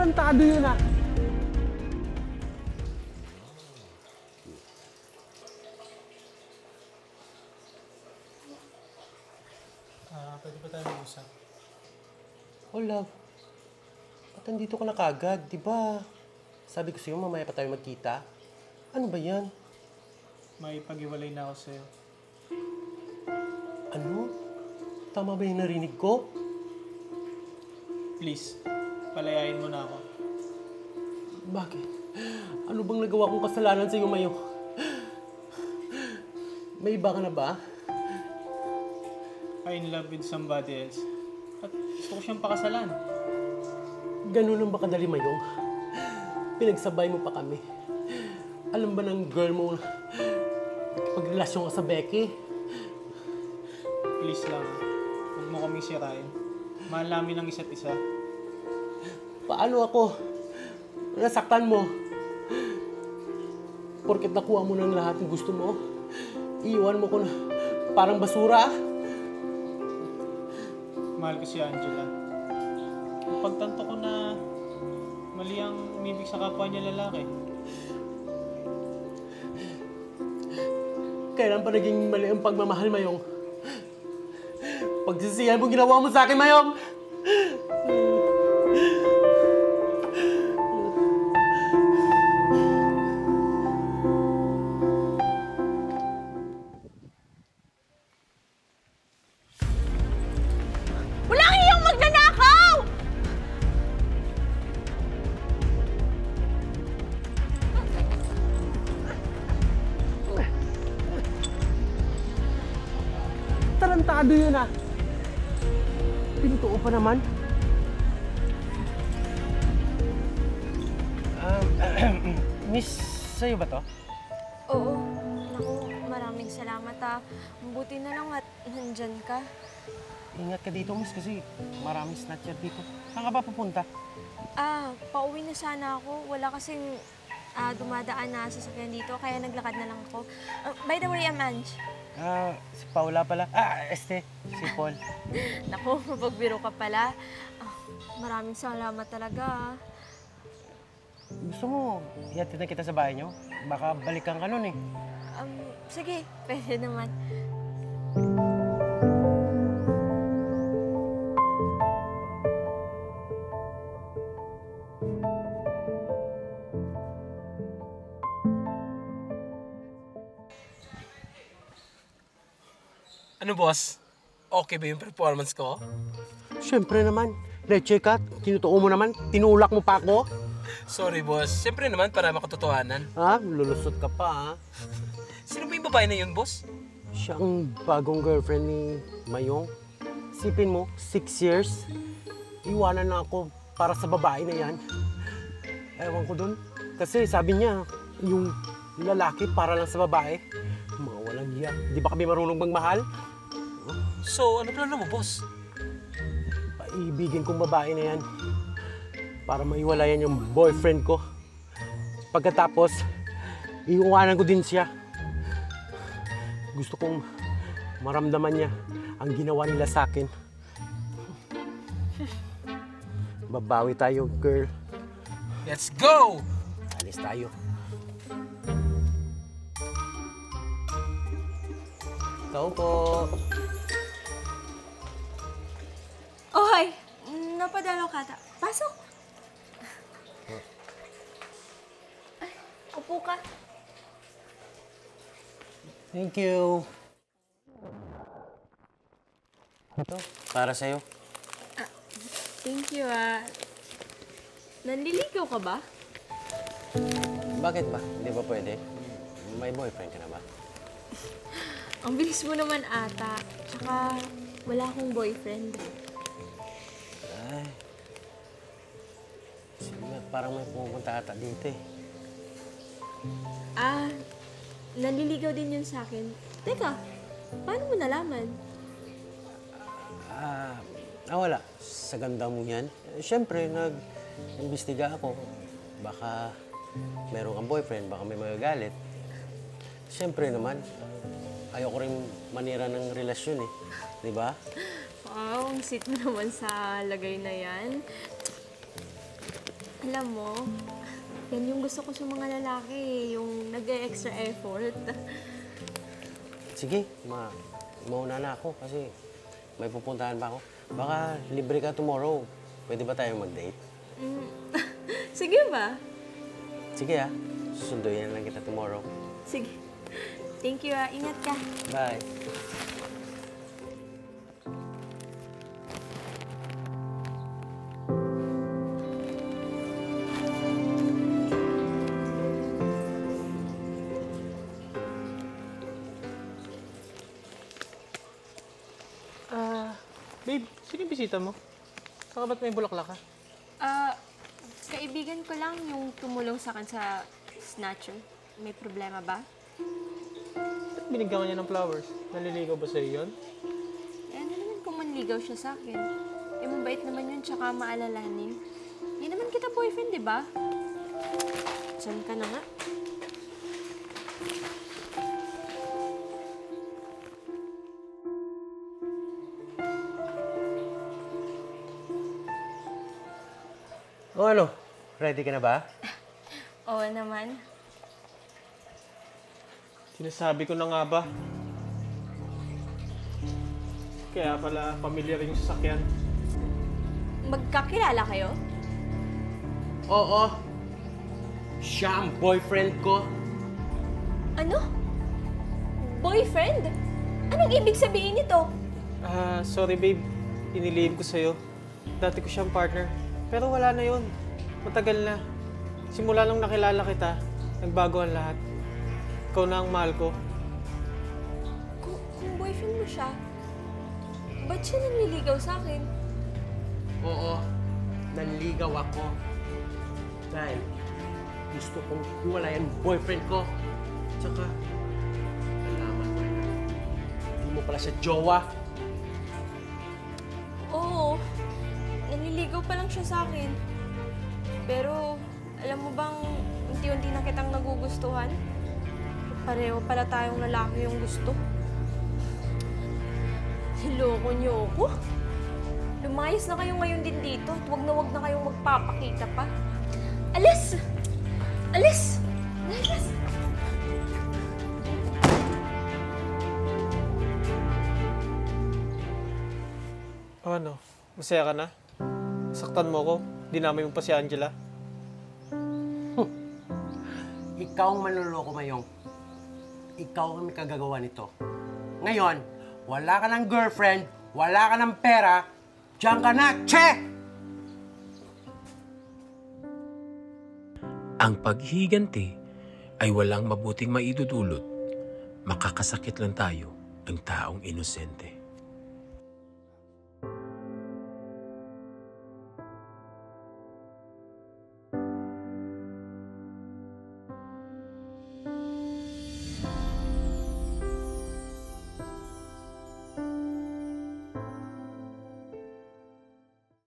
Tarantado yun ah. Pwede ba tayo mag-usap? Oh, love. Ba't nandito ka na kagad? Di ba? Sabi ko sa'yo, mamaya pa tayo magkita. Ano ba yan? May pag-iwalay na ako sa'yo. Ano? Tama ba yung narinig ko? Please, palayain mo na ako. Bakit? Ano bang nagawa kong kasalanan sa'yo, Mayo? May iba ka na ba? I'm in love with somebody else. At gusto ko siyang pakasalan. Ganun lang ba kadali, Mayong? Pinagsabay mo pa kami. Alam ba ng girl mo pagrelasyon ka sa Becky? Please lang, huwag mo kaming sirain. Mahal namin ang isa't isa. Paano ako? Nasaktan mo? Porket nakuha mo ng lahat ng gusto mo, iiwan mo ko na parang basura. Mahal ko si Angela. Pagtanto ko na mali ang umibig sa kapwa niya lalaki. Kailan pa naging mali ang pagmamahal, Mayong? Pagsisihan mo ginawa mo sa akin, Mayong! Walang iyong magnanakaw! Tarantado yun ah! Pinutuo pa naman. Miss, sa'yo ba to? Oo. Naku, maraming salamat ah. Mabuti na lang at nandyan ka. Ingat ka dito, miss, kasi maraming snatcher dito. Saan ka ba pupunta? Pauwi na sana ako. Wala kasing dumadaan na sasakyan dito, kaya naglakad na lang ako. By the way, Ange. Si Paula pala. Si Paul. Naku, mapagbiro ka pala. Maraming salamat talaga. Gusto mo, ihatid na kita sa bahay niyo? Baka balikan ka nun eh. Sige, pwede naman. Ano, boss? Okay ba yung performance ko? Siyempre naman. Leche ka, tinutuo mo naman, tinulak mo pa ako. Sorry, boss. Siyempre naman, para makatotohanan. Lulusot ka pa ha. Sino ba yung babae na yun, boss? Siya ang bagong girlfriend ni Mayong. Sipin mo, 6 years. Iwanan na ako para sa babae na yan. Ewan ko dun. Kasi sabi niya, yung lalaki para lang sa babae. Mga walang hiya. Di ba kami marunong magmahal? So, ano plano mo, boss? Paibigin kong babae na yan. Para maiwalayan yung boyfriend ko. Pagkatapos, iiwanan ko din siya. Gusto kong maramdaman niya ang ginawa nila sa akin. Babawi tayo, girl. Let's go! Alis tayo. Tao po. Oh, hi! Napadalaw ka ata. Pasok! Ay, upo ka. Thank you. Ito, para sa'yo. Thank you Nanliligaw ka ba? Bakit ba? Hindi ba pwede? May boyfriend ka na ba? Ang bilis mo naman ata. Tsaka, wala akong boyfriend. Ay. Sige, parang may pumunta ata dito eh. Nanliligaw din yun sa akin. Teka, paano mo nalaman? Wala. Sa ganda mo yan. Siyempre, nag-imbestiga ako. Baka meron kang boyfriend, baka may magagalit. Siyempre naman, ayoko rin manira ng relasyon eh. Di ba? Wow, ang sweet mo naman sa lagay na yan. Alam mo, yan yung gusto ko sa mga lalaki, yung nag-extra effort. Sige, mauna na ako kasi may pupuntahan pa ako. Baka libre ka tomorrow. Pwede ba tayo mag-date? Sige ba? Sige ah, susunduin na lang kita tomorrow. Sige. Thank you, ah. Ingat ka. Bye. Babe, sino yung bisita mo? Saka ba't may bulaklak ka? Kaibigan ko lang yung tumulong sa akin sa snatcher. May problema ba? Ba't binigyan ka niya ng flowers? Naliligaw ba sa'yo yun? Eh, ano naman kung manligaw siya sa akin? Eh, mabait naman yun, tsaka maalalahanin. Hindi naman kita boyfriend, di ba? Diyan ka na nga. O ano, ready ka na ba? Oo naman. Sinasabi ko na nga ba? Kaya pala familiar yung sasakyan. Magkakilala kayo? Oo. Siya ang boyfriend ko. Ano? Boyfriend? Anong ibig sabihin nito? Sorry babe. Inilihim ko sa'yo. Dati ko siyang partner. Pero wala na yun. Matagal na. Simula nung nakilala kita, nagbago ang lahat. Ikaw na ang mahal ko. Kung boyfriend mo siya, ba't siya nanliligaw sa akin? Oo, nanligaw ako. Dahil gusto kong hiwalayan boyfriend ko. Tsaka, nalaman ko na hindi mo pala siya jowa. Oo, nanliligaw pa lang siya sa akin. Pero, alam mo bang, unti-unti na kitang nagugustuhan? Pareho pala tayong lalaki yung gusto. Niloko niyo ako? Lumayas na kayo ngayon din dito at wag na kayong magpapakita pa. Alis! Alis! Alis! O ano? Masaya ka na? Saktan mo ko? Dinamay mo pa si Angela? Ikaw ang manloloko, Mayong. Ikaw ang may kagagawa nito. Ngayon, wala ka ng girlfriend, wala ka ng pera, diyan ka na, che! Ang paghihiganti ay walang mabuting maidudulot. Makakasakit lang tayo ng taong inosente.